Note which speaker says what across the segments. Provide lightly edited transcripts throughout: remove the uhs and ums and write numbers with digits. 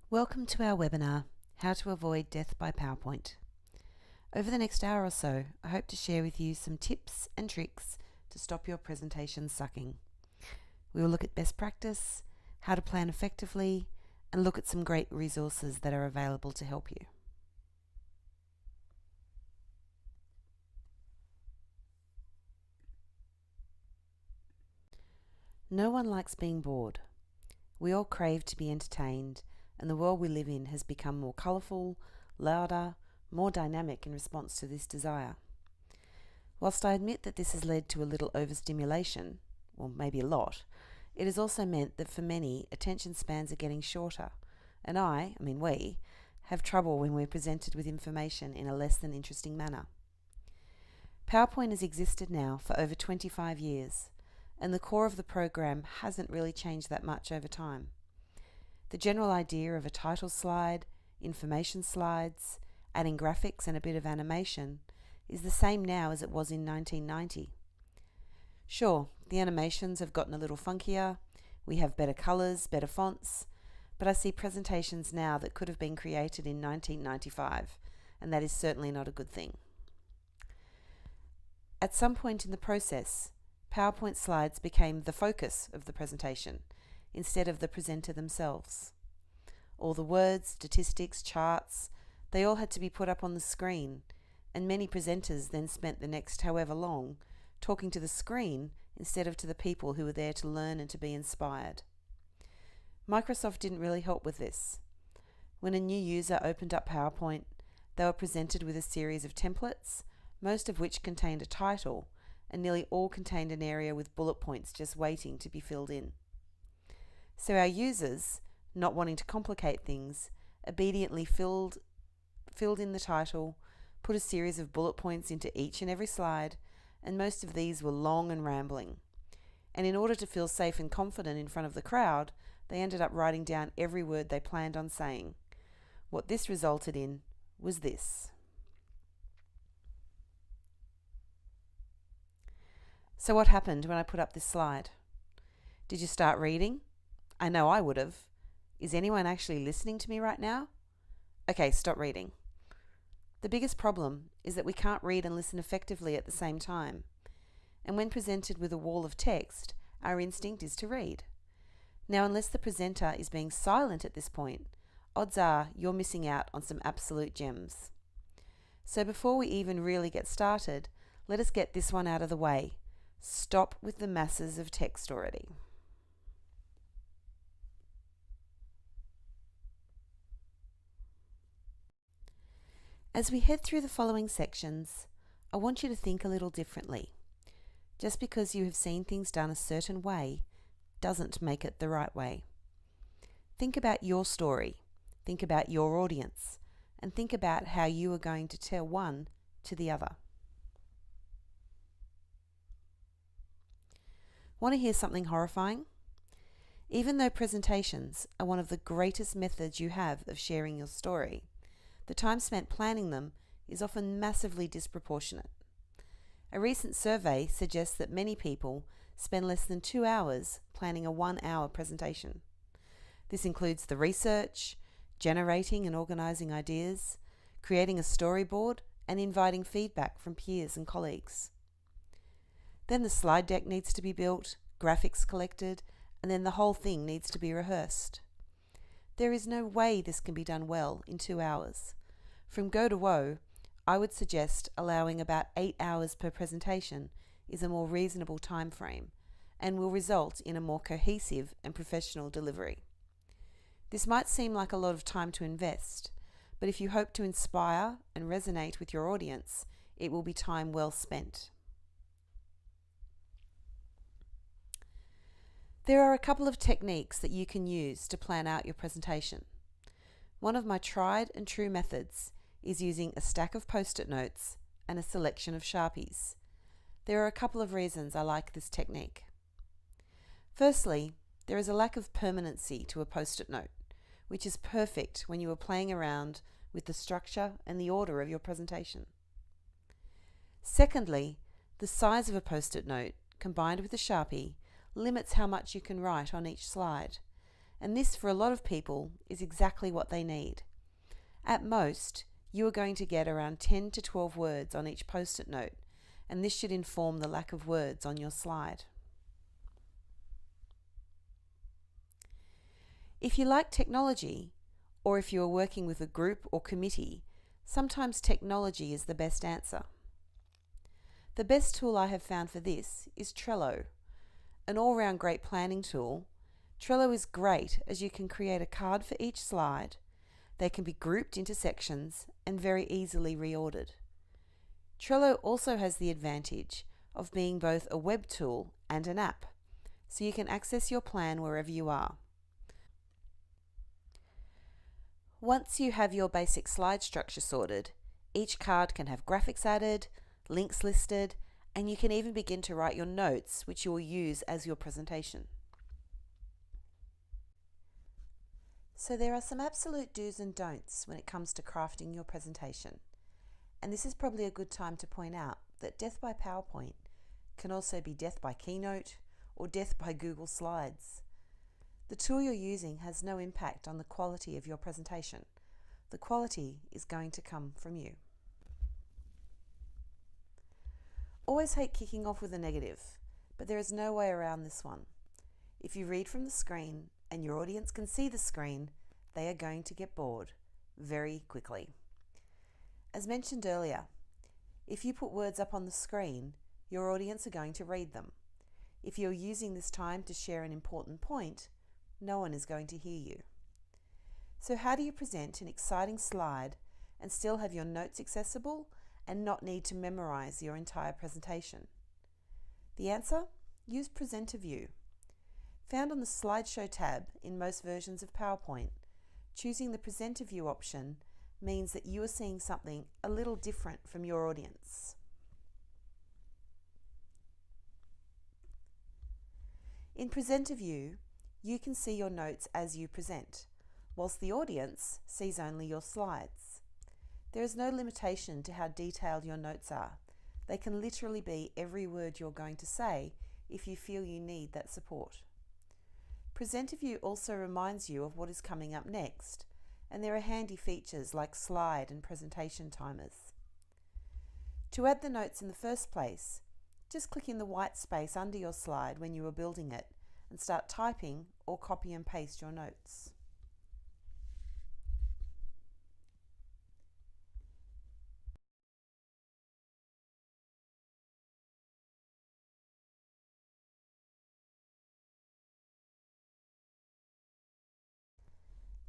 Speaker 1: Welcome to our webinar, How to Avoid Death by PowerPoint. Over the next hour or so, I hope to share with you some tips and tricks to stop your presentation sucking. We will look at best practice, how to plan effectively, and look at some great resources that are available to help you. No one likes being bored. We all crave to be entertained, and the world we live in has become more colourful, louder, more dynamic in response to this desire. Whilst I admit that this has led to a little overstimulation, or maybe a lot, it has also meant that for many, attention spans are getting shorter, and we, have trouble when we're presented with information in a less than interesting manner. PowerPoint has existed now for over 25 years, and the core of the program hasn't really changed that much over time. The general idea of a title slide, information slides, adding graphics and a bit of animation is the same now as it was in 1990. Sure, the animations have gotten a little funkier, we have better colours, better fonts, but I see presentations now that could have been created in 1995, and that is certainly not a good thing. At some point in the process, PowerPoint slides became the focus of the presentation, instead of the presenter themselves. All the words, statistics, charts, they all had to be put up on the screen, and many presenters then spent the next however long talking to the screen instead of to the people who were there to learn and to be inspired. Microsoft didn't really help with this. When a new user opened up PowerPoint, they were presented with a series of templates, most of which contained a title, and nearly all contained an area with bullet points just waiting to be filled in. So our users, not wanting to complicate things, obediently filled in the title, put a series of bullet points into each and every slide, and most of these were long and rambling. And in order to feel safe and confident in front of the crowd, they ended up writing down every word they planned on saying. What this resulted in was this. So what happened when I put up this slide? Did you start reading? I know I would have. Is anyone actually listening to me right now? Okay, stop reading. The biggest problem is that we can't read and listen effectively at the same time. And when presented with a wall of text, our instinct is to read. Now, unless the presenter is being silent at this point, odds are you're missing out on some absolute gems. So before we even really get started, let us get this one out of the way. Stop with the masses of text already. As we head through the following sections, I want you to think a little differently. Just because you have seen things done a certain way doesn't make it the right way. Think about your story, think about your audience, and think about how you are going to tell one to the other. Want to hear something horrifying? Even though presentations are one of the greatest methods you have of sharing your story, the time spent planning them is often massively disproportionate. A recent survey suggests that many people spend less than 2 hours planning a 1-hour presentation. This includes the research, generating and organising ideas, creating a storyboard, and inviting feedback from peers and colleagues. Then the slide deck needs to be built, graphics collected, and then the whole thing needs to be rehearsed. There is no way this can be done well in 2 hours. From go to woe, I would suggest allowing about 8 hours per presentation is a more reasonable time frame and will result in a more cohesive and professional delivery. This might seem like a lot of time to invest, but if you hope to inspire and resonate with your audience, it will be time well spent. There are a couple of techniques that you can use to plan out your presentation. One of my tried and true methods is using a stack of post-it notes and a selection of Sharpies. There are a couple of reasons I like this technique. Firstly, there is a lack of permanency to a post-it note, which is perfect when you are playing around with the structure and the order of your presentation. Secondly, the size of a post-it note combined with a Sharpie limits how much you can write on each slide, And this, for a lot of people, is exactly what they need. At most, you are going to get around 10 to 12 words on each post-it note, and this should inform the lack of words on your slide. If you like technology, or if you are working with a group or committee, sometimes technology is the best answer. The best tool I have found for this is Trello. An all-round great planning tool, Trello is great as you can create a card for each slide. They can be grouped into sections and very easily reordered. Trello also has the advantage of being both a web tool and an app, so you can access your plan wherever you are. Once you have your basic slide structure sorted, each card can have graphics added, links listed, and you can even begin to write your notes, which you will use as your presentation. So there are some absolute do's and don'ts when it comes to crafting your presentation. And this is probably a good time to point out that death by PowerPoint can also be death by Keynote or death by Google Slides. The tool you're using has no impact on the quality of your presentation. The quality is going to come from you. Always hate kicking off with a negative, but there is no way around this one. If you read from the screen and your audience can see the screen, they are going to get bored very quickly. As mentioned earlier, if you put words up on the screen, your audience are going to read them. If you're using this time to share an important point, no one is going to hear you. So how do you present an exciting slide and still have your notes accessible and not need to memorize your entire presentation? The answer? Use Presenter View. Found on the Slideshow tab in most versions of PowerPoint, choosing the Presenter View option means that you are seeing something a little different from your audience. In Presenter View, you can see your notes as you present, whilst the audience sees only your slides. There is no limitation to how detailed your notes are. They can literally be every word you're going to say if you feel you need that support. Presenter View also reminds you of what is coming up next, and there are handy features like slide and presentation timers. To add the notes in the first place, just click in the white space under your slide when you are building it and start typing or copy and paste your notes.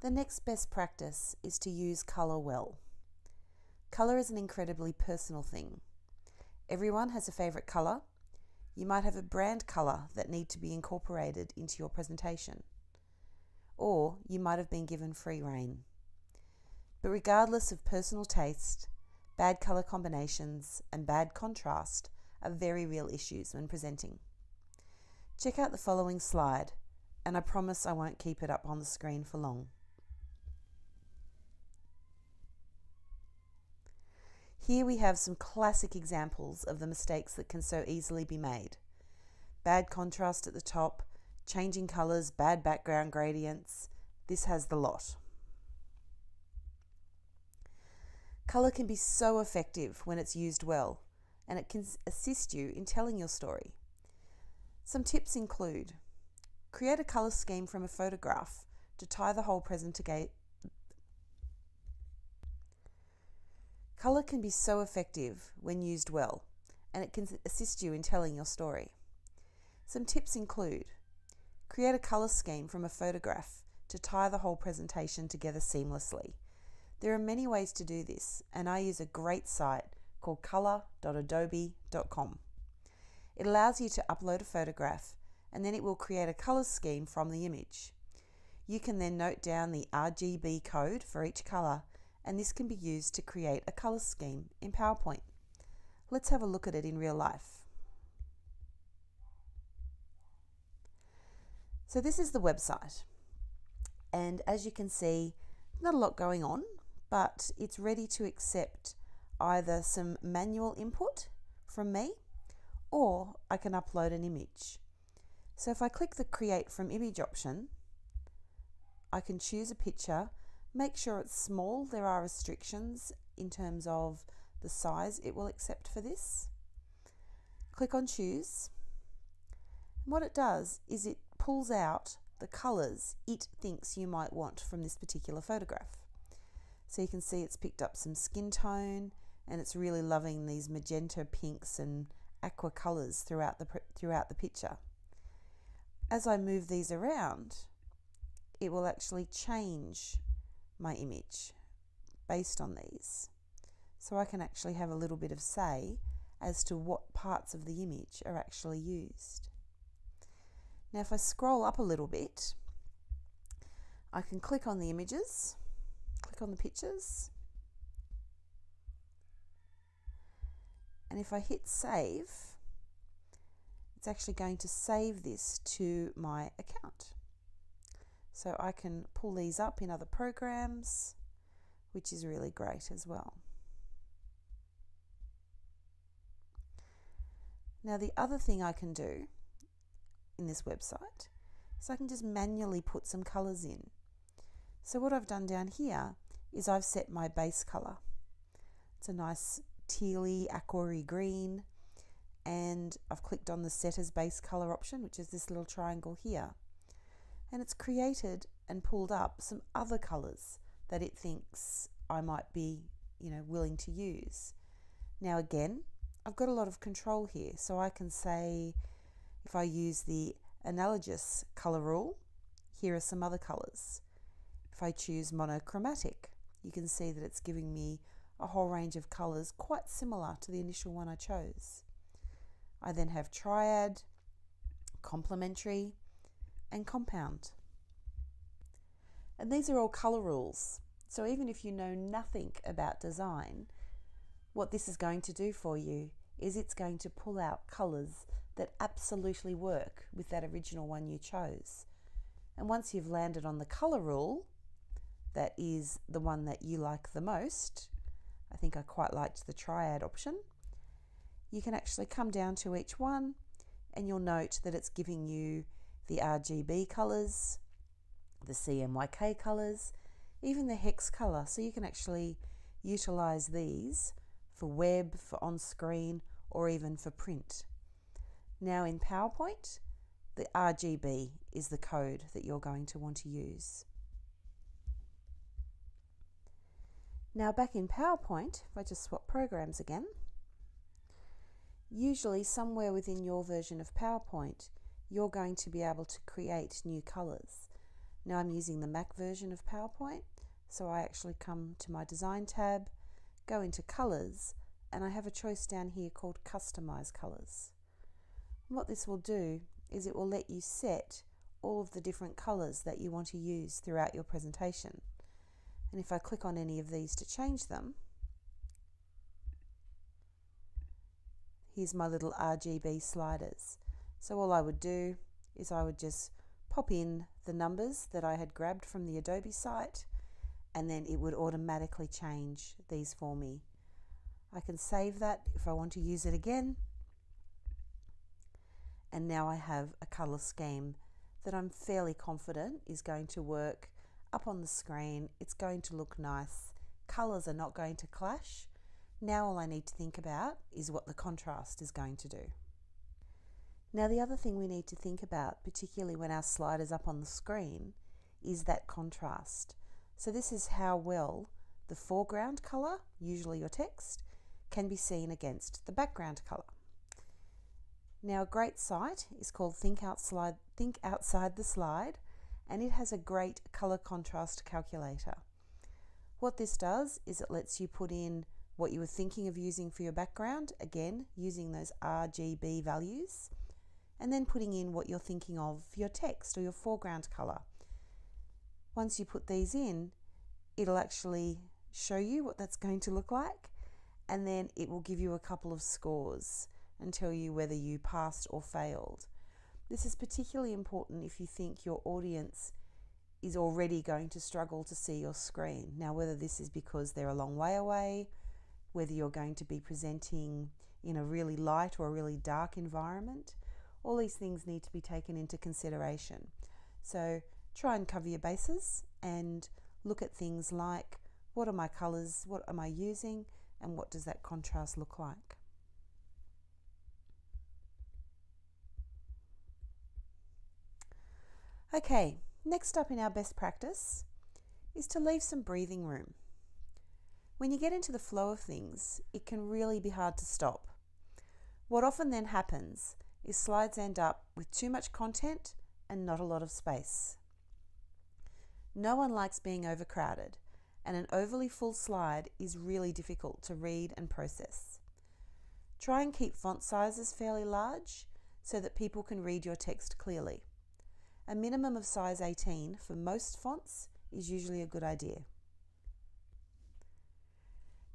Speaker 1: The next best practice is to use colour well. Colour is an incredibly personal thing. Everyone has a favourite colour. You might have a brand colour that need to be incorporated into your presentation. Or you might have been given free rein. But regardless of personal taste, bad colour combinations and bad contrast are very real issues when presenting. Check out the following slide, and I promise I won't keep it up on the screen for long. Here we have some classic examples of the mistakes that can so easily be made. Bad contrast at the top, changing colours, bad background gradients. This has the lot. Colour can be so effective when it's used well, and it can assist you in telling your story. Some tips include: create a colour scheme from a photograph to tie the whole presentation. Colour can be so effective when used well, and it can assist you in telling your story. Some tips include: create a colour scheme from a photograph to tie the whole presentation together seamlessly. There are many ways to do this, and I use a great site called color.adobe.com. It allows you to upload a photograph, and then it will create a colour scheme from the image. You can then note down the RGB code for each colour, and this can be used to create a colour scheme in PowerPoint. Let's have a look at it in real life. So this is the website, and as you can see, not a lot going on, but it's ready to accept either some manual input from me, or I can upload an image. So if I click the Create from Image option, I can choose a picture, make sure it's small. There are restrictions in terms of the size it will accept for this. Click on choose. And what it does is it pulls out the colours it thinks you might want from this particular photograph. So you can see it's picked up some skin tone, and it's really loving these magenta pinks and aqua colours throughout the picture. As I move these around, it will actually change my image based on these. So I can actually have a little bit of say as to what parts of the image are actually used. Now if I scroll up a little bit, I can click on the images, click on the pictures, and if I hit save, it's actually going to save this to my account. So I can pull these up in other programs, which is really great as well. Now the other thing I can do in this website is I can just manually put some colours in. So what I've done down here is I've set my base colour. It's a nice tealy, aqua-y green, and I've clicked on the set as base colour option, which is this little triangle here. And it's created and pulled up some other colours that it thinks I might be, willing to use. Now again, I've got a lot of control here, so I can say, if I use the analogous colour rule, here are some other colours. If I choose monochromatic, you can see that it's giving me a whole range of colours quite similar to the initial one I chose. I then have triad, complementary, and compound. And these are all colour rules. So even if you know nothing about design, what this is going to do for you is it's going to pull out colours that absolutely work with that original one you chose. And once you've landed on the colour rule, that is the one that you like the most, I think I quite liked the triad option, you can actually come down to each one and you'll note that it's giving you the RGB colours, the CMYK colours, even the hex colour. So you can actually utilise these for web, for on-screen, or even for print. Now in PowerPoint, the RGB is the code that you're going to want to use. Now back in PowerPoint, if I just swap programs again, usually somewhere within your version of PowerPoint, you're going to be able to create new colours. Now I'm using the Mac version of PowerPoint, so I actually come to my Design tab, go into Colours, and I have a choice down here called Customize Colours. And what this will do is it will let you set all of the different colours that you want to use throughout your presentation. And if I click on any of these to change them, here's my little RGB sliders. So all I would do is I would just pop in the numbers that I had grabbed from the Adobe site, and then it would automatically change these for me. I can save that if I want to use it again. And now I have a colour scheme that I'm fairly confident is going to work up on the screen. It's going to look nice. Colours are not going to clash. Now all I need to think about is what the contrast is going to do. Now the other thing we need to think about, particularly when our slide is up on the screen, is that contrast. So this is how well the foreground colour, usually your text, can be seen against the background colour. Now a great site is called Think Outside the Slide, and it has a great colour contrast calculator. What this does is it lets you put in what you were thinking of using for your background, again using those RGB values, and then putting in what you're thinking of for your text or your foreground colour. Once you put these in, it'll actually show you what that's going to look like, and then it will give you a couple of scores and tell you whether you passed or failed. This is particularly important if you think your audience is already going to struggle to see your screen. Now, whether this is because they're a long way away, whether you're going to be presenting in a really light or a really dark environment, all these things need to be taken into consideration. So try and cover your bases and look at things like, what are my colours, what am I using, and what does that contrast look like? Okay, next up in our best practice is to leave some breathing room. When you get into the flow of things, it can really be hard to stop. What often then happens is slides end up with too much content and not a lot of space. No one likes being overcrowded, and an overly full slide is really difficult to read and process. Try and keep font sizes fairly large so that people can read your text clearly. A minimum of size 18 for most fonts is usually a good idea.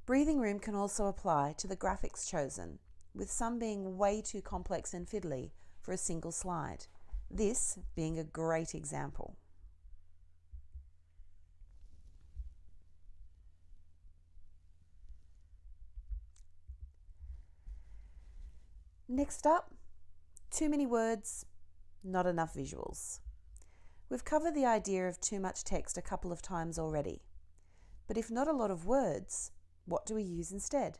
Speaker 1: Breathing room can also apply to the graphics chosen, with some being way too complex and fiddly for a single slide, this being a great example. Next up, too many words, not enough visuals. We've covered the idea of too much text a couple of times already, but if not a lot of words, what do we use instead?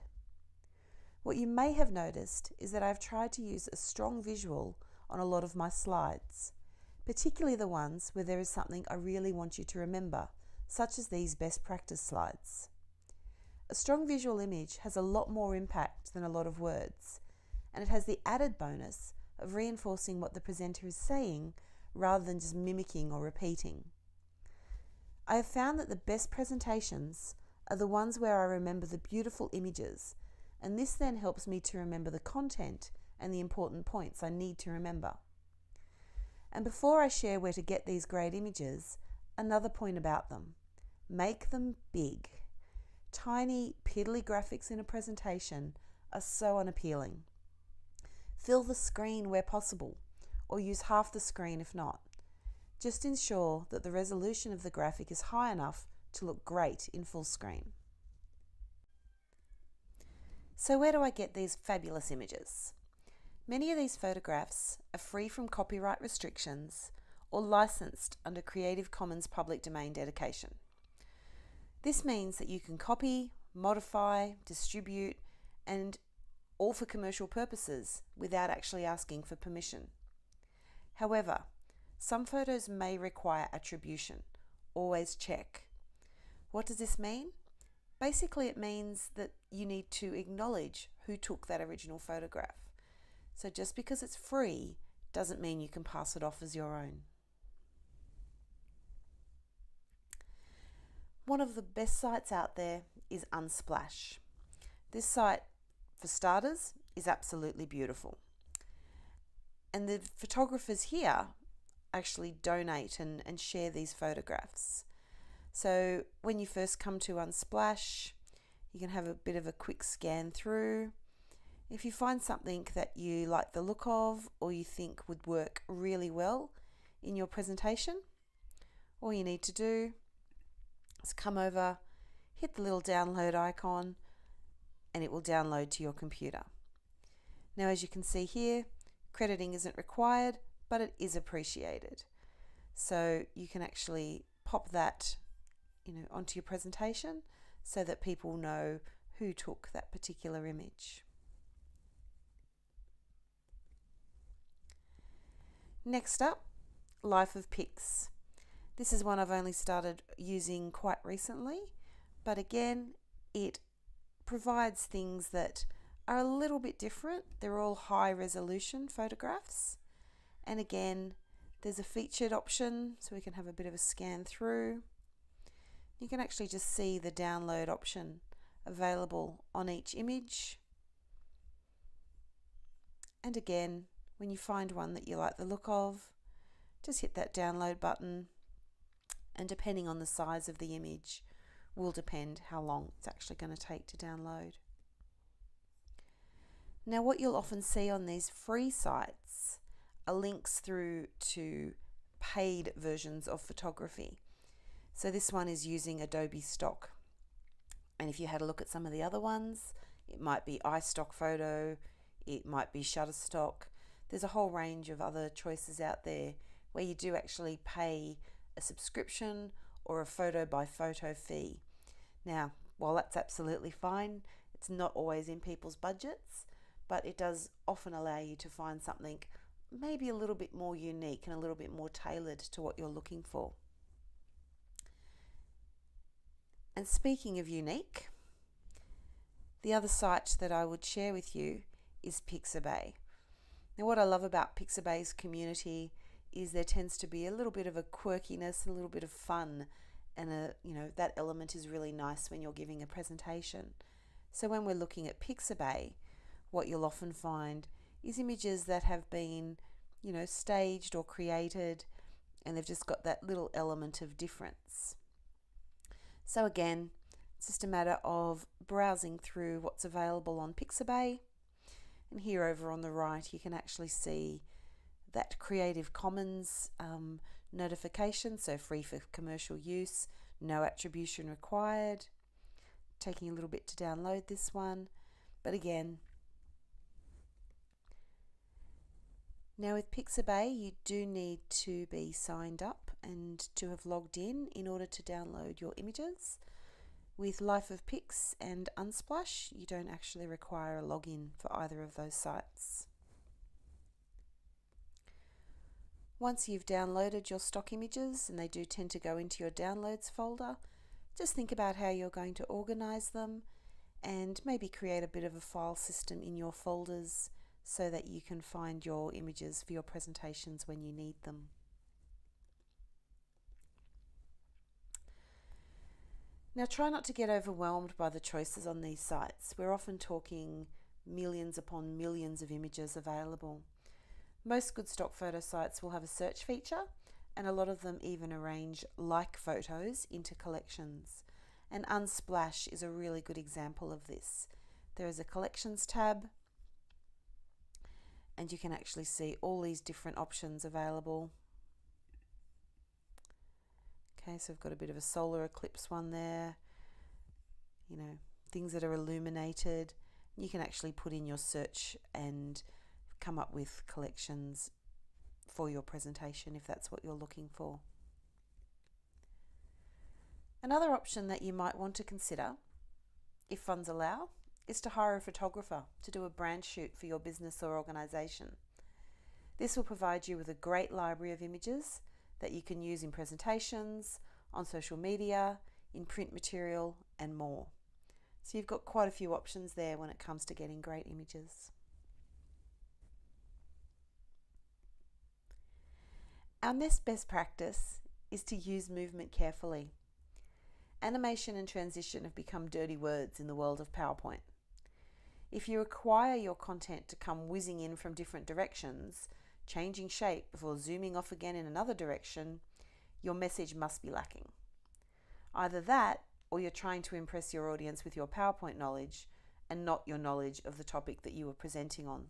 Speaker 1: What you may have noticed is that I've tried to use a strong visual on a lot of my slides, particularly the ones where there is something I really want you to remember, such as these best practice slides. A strong visual image has a lot more impact than a lot of words, and it has the added bonus of reinforcing what the presenter is saying rather than just mimicking or repeating. I have found that the best presentations are the ones where I remember the beautiful images, and this then helps me to remember the content and the important points I need to remember. And before I share where to get these great images, another point about them. Make them big. Tiny, piddly graphics in a presentation are so unappealing. Fill the screen where possible, or use half the screen if not. Just ensure that the resolution of the graphic is high enough to look great in full screen. So where do I get these fabulous images? Many of these photographs are free from copyright restrictions or licensed under Creative Commons public domain dedication. This means that you can copy, modify, distribute, and all for commercial purposes without actually asking for permission. However, some photos may require attribution. Always check. What does this mean? Basically, it means that you need to acknowledge who took that original photograph. So just because it's free doesn't mean you can pass it off as your own. One of the best sites out there is Unsplash. This site, for starters, is absolutely beautiful. And the photographers here actually donate and share these photographs. So when you first come to Unsplash, you can have a bit of a quick scan through. If you find something that you like the look of or you think would work really well in your presentation, all you need to do is come over, hit the little download icon, and it will download to your computer. Now, as you can see here, crediting isn't required, but it is appreciated. So you can actually pop that, onto your presentation so that people know who took that particular image. Next up, Life of Pics. This is one I've only started using quite recently, but again, it provides things that are a little bit different. They're all high resolution photographs. And again, there's a featured option, so we can have a bit of a scan through. You can actually just see the download option available on each image. And again, when you find one that you like the look of, just hit that download button, and depending on the size of the image will depend how long it's actually going to take to download. Now, what you'll often see on these free sites are links through to paid versions of photography. So this one is using Adobe Stock. And if you had a look at some of the other ones, it might be iStock Photo, it might be Shutterstock. There's a whole range of other choices out there where you do actually pay a subscription, or a photo by photo fee. Now, while that's absolutely fine, it's not always in people's budgets, but it does often allow you to find something maybe a little bit more unique and a little bit more tailored to what you're looking for. And speaking of unique, the other site that I would share with you is Pixabay. Now, what I love about Pixabay's community is there tends to be a little bit of a quirkiness and a little bit of fun, and that element is really nice when you're giving a presentation. So when we're looking at Pixabay, what you'll often find is images that have been, staged or created, and they've just got that little element of difference. So again, it's just a matter of browsing through what's available on Pixabay. And here over on the right, you can actually see that Creative Commons notification, so free for commercial use, no attribution required. Taking a little bit to download this one, but again, now with Pixabay, you do need to be signed up and to have logged in order to download your images. With Life of Pix and Unsplash, you don't actually require a login for either of those sites. Once you've downloaded your stock images, and they do tend to go into your downloads folder, just think about how you're going to organize them and maybe create a bit of a file system in your folders so that you can find your images for your presentations when you need them. Now, try not to get overwhelmed by the choices on these sites. We're often talking millions upon millions of images available. Most good stock photo sites will have a search feature, and a lot of them even arrange like photos into collections. And Unsplash is a really good example of this. There is a collections tab, and you can actually see all these different options available. Okay, so I've got a bit of a solar eclipse one there, things that are illuminated. You can actually put in your search and come up with collections for your presentation if that's what you're looking for. Another option that you might want to consider, if funds allow, is to hire a photographer to do a brand shoot for your business or organisation. This will provide you with a great library of images that you can use in presentations, on social media, in print material, and more. So you've got quite a few options there when it comes to getting great images. Our next best practice is to use movement carefully. Animation and transition have become dirty words in the world of PowerPoint. If you require your content to come whizzing in from different directions, changing shape before zooming off again in another direction, your message must be lacking. Either that, or you're trying to impress your audience with your PowerPoint knowledge and not your knowledge of the topic that you are presenting on.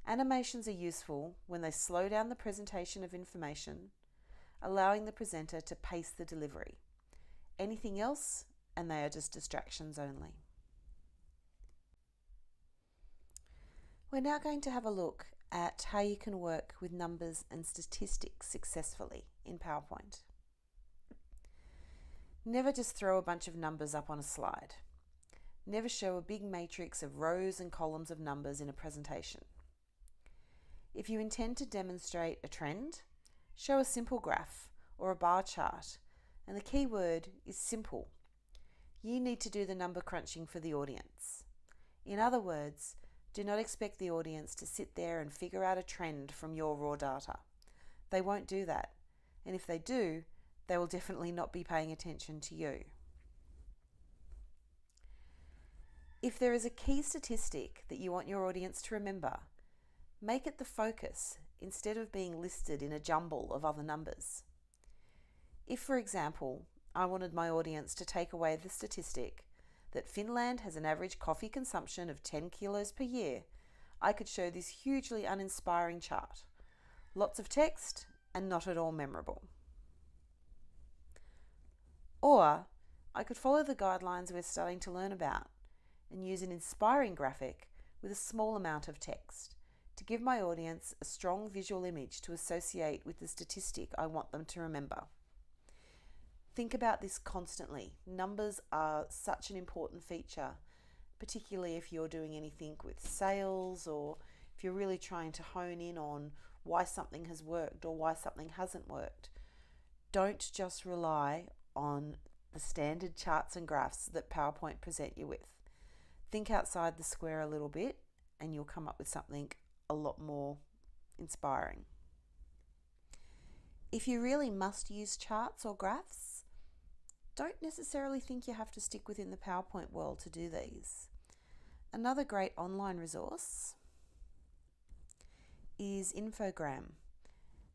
Speaker 1: Animations are useful when they slow down the presentation of information, allowing the presenter to pace the delivery. Anything else, and they are just distractions only. We're now going to have a look at how you can work with numbers and statistics successfully in PowerPoint. Never just throw a bunch of numbers up on a slide. Never show a big matrix of rows and columns of numbers in a presentation. If you intend to demonstrate a trend, show a simple graph or a bar chart, and the key word is simple. You need to do the number crunching for the audience. In other words, do not expect the audience to sit there and figure out a trend from your raw data. They won't do that, and if they do, they will definitely not be paying attention to you. If there is a key statistic that you want your audience to remember, make it the focus instead of being listed in a jumble of other numbers. If, for example, I wanted my audience to take away the statistic that Finland has an average coffee consumption of 10 kilos per year, I could show this hugely uninspiring chart. Lots of text and not at all memorable. Or I could follow the guidelines we're starting to learn about and use an inspiring graphic with a small amount of text, to give my audience a strong visual image to associate with the statistic I want them to remember. Think about this constantly. Numbers are such an important feature, particularly if you're doing anything with sales or if you're really trying to hone in on why something has worked or why something hasn't worked. Don't just rely on the standard charts and graphs that PowerPoint present you with. Think outside the square a little bit and you'll come up with something a lot more inspiring. If you really must use charts or graphs, don't necessarily think you have to stick within the PowerPoint world to do these. Another great online resource is Infogram.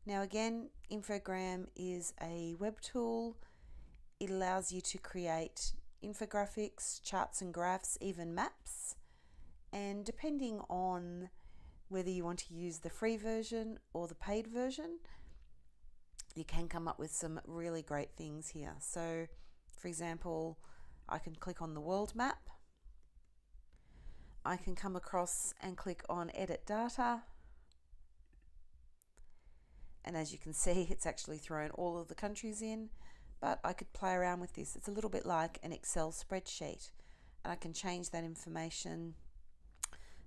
Speaker 1: Now again, Infogram is a web tool. It allows you to create infographics, charts and graphs, even maps. And depending on whether you want to use the free version or the paid version, you can come up with some really great things here. So, for example, I can click on the world map. I can come across and click on Edit Data. And as you can see, it's actually thrown all of the countries in, but I could play around with this. It's a little bit like an Excel spreadsheet, and I can change that information,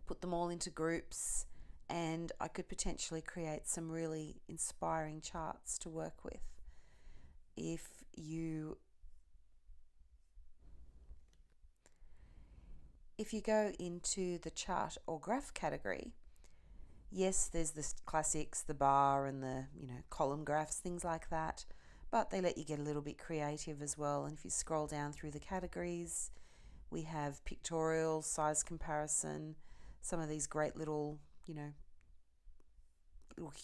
Speaker 1: put them all into groups, and I could potentially create some really inspiring charts to work with. If you go into the chart or graph category, yes, there's the classics, the bar and the column graphs, things like that, but they let you get a little bit creative as well. And if you scroll down through the categories, we have pictorial, size comparison, some of these great little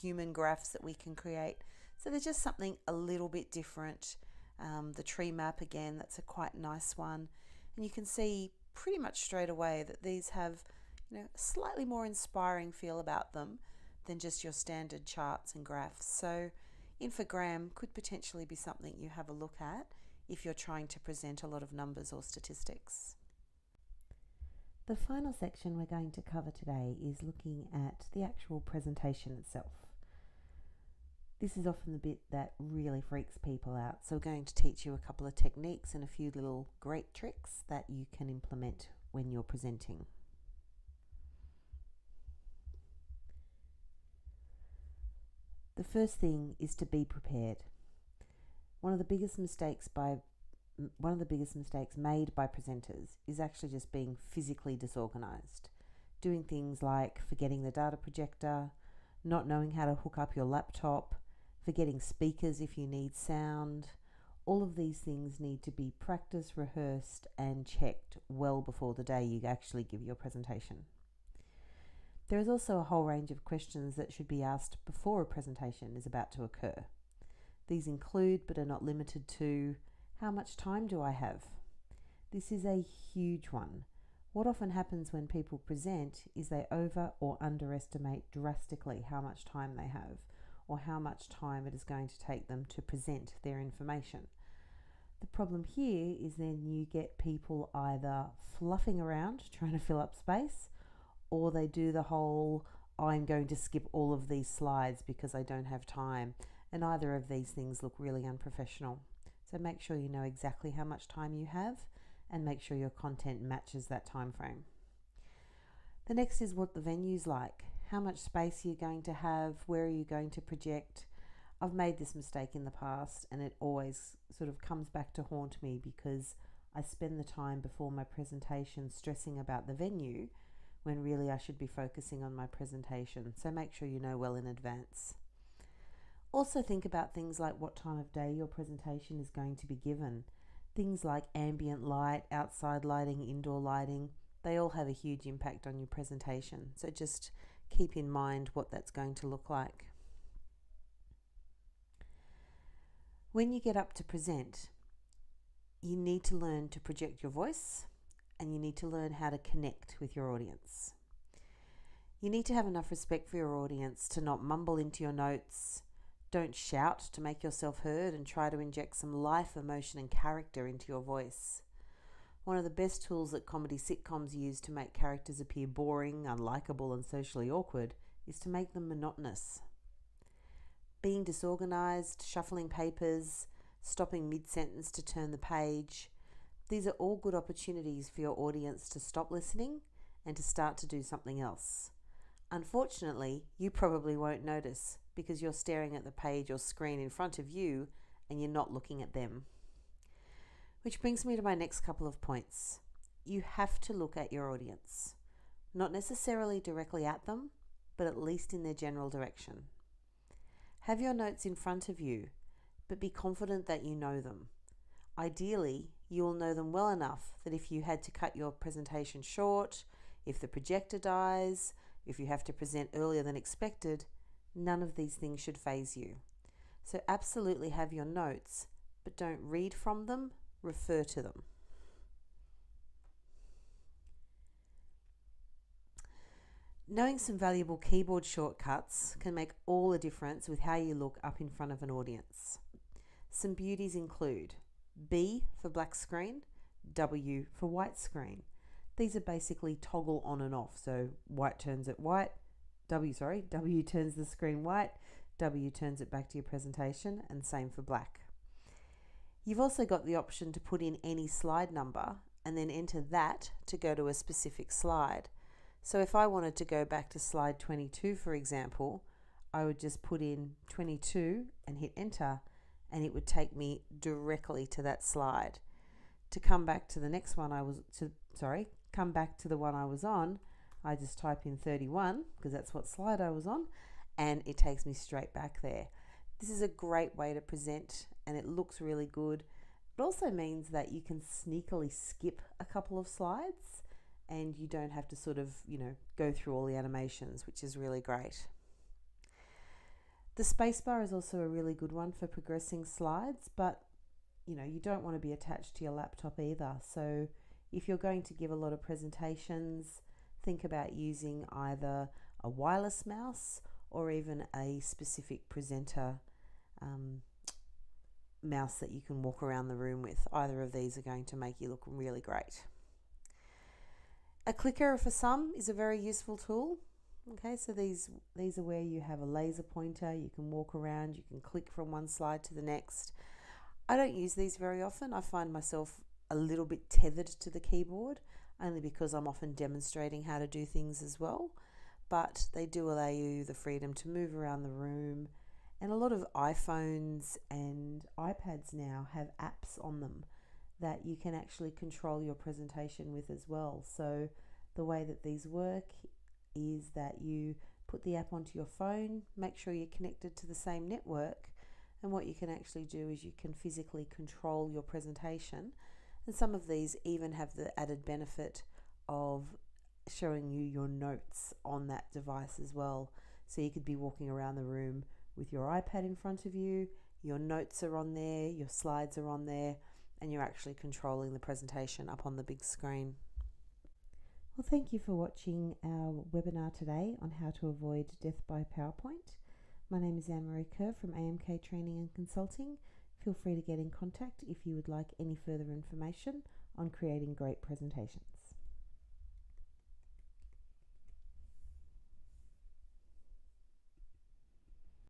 Speaker 1: human graphs that we can create. So there's just something a little bit different. The tree map, again, that's a quite nice one. And you can see pretty much straight away that these have a slightly more inspiring feel about them than just your standard charts and graphs. So Infogram could potentially be something you have a look at if you're trying to present a lot of numbers or statistics. The final section we're going to cover today is looking at the actual presentation itself. This is often the bit that really freaks people out, so we're going to teach you a couple of techniques and a few little great tricks that you can implement when you're presenting. The first thing is to be prepared. One of the biggest mistakes made by presenters is actually just being physically disorganized, doing things like forgetting the data projector, not knowing how to hook up your laptop, forgetting speakers if you need sound. All of these things need to be practiced, rehearsed, and checked well before the day you actually give your presentation. There is also a whole range of questions that should be asked before a presentation is about to occur. These include, but are not limited to, how much time do I have? This is a huge one. What often happens when people present is they over or underestimate drastically how much time they have, or how much time it is going to take them to present their information. The problem here is then you get people either fluffing around trying to fill up space, or they do the whole, I'm going to skip all of these slides because I don't have time, and either of these things look really unprofessional. So make sure you know exactly how much time you have and make sure your content matches that time frame. The next is what the venue's like. How much space are you going to have? Where are you going to project? I've made this mistake in the past and it always sort of comes back to haunt me because I spend the time before my presentation stressing about the venue when really I should be focusing on my presentation. So make sure you know well in advance. Also think about things like what time of day your presentation is going to be given. Things like ambient light, outside lighting, indoor lighting, they all have a huge impact on your presentation. So just keep in mind what that's going to look like. When you get up to present, you need to learn to project your voice and you need to learn how to connect with your audience. You need to have enough respect for your audience to not mumble into your notes. Don't shout to make yourself heard and try to inject some life, emotion and character into your voice. One of the best tools that comedy sitcoms use to make characters appear boring, unlikable and socially awkward is to make them monotonous. Being disorganized, shuffling papers, stopping mid-sentence to turn the page, these are all good opportunities for your audience to stop listening and to start to do something else. Unfortunately, you probably won't notice because you're staring at the page or screen in front of you and you're not looking at them. Which brings me to my next couple of points. You have to look at your audience. Not necessarily directly at them, but at least in their general direction. Have your notes in front of you, but be confident that you know them. Ideally, you will know them well enough that if you had to cut your presentation short, if the projector dies, if you have to present earlier than expected, none of these things should faze you. So absolutely have your notes, but don't read from them, refer to them. Knowing some valuable keyboard shortcuts can make all the difference with how you look up in front of an audience. Some beauties include B for black screen, W for white screen. These are basically toggle on and off. So white turns it white, W turns the screen white, W turns it back to your presentation, and same for black. You've also got the option to put in any slide number and then enter that to go to a specific slide. So if I wanted to go back to slide 22, for example, I would just put in 22 and hit enter, and it would take me directly to that slide. To come back to the next one come back to the one I was on, I just type in 31 because that's what slide I was on, and it takes me straight back there. This is a great way to present and it looks really good. It also means that you can sneakily skip a couple of slides and you don't have to sort of, go through all the animations, which is really great. The spacebar is also a really good one for progressing slides, but you don't want to be attached to your laptop either. So if you're going to give a lot of presentations, think about using either a wireless mouse or even a specific presenter mouse that you can walk around the room with. Either of these are going to make you look really great. A clicker for some is a very useful tool. Okay, so these are where you have a laser pointer, you can walk around, you can click from one slide to the next. I don't use these very often. I find myself a little bit tethered to the keyboard, only because I'm often demonstrating how to do things as well. But they do allow you the freedom to move around the room, and a lot of iPhones and iPads now have apps on them that you can actually control your presentation with as well. So the way that these work is that you put the app onto your phone, make sure you're connected to the same network, and what you can actually do is you can physically control your presentation. And some of these even have the added benefit of showing you your notes on that device as well. So you could be walking around the room with your iPad in front of you, your notes are on there, your slides are on there, and you're actually controlling the presentation up on the big screen. Well, thank you for watching our webinar today on how to avoid death by PowerPoint. My name is Anne Maree Kerr from AMK Training and Consulting. Feel free to get in contact if you would like any further information on creating great presentations.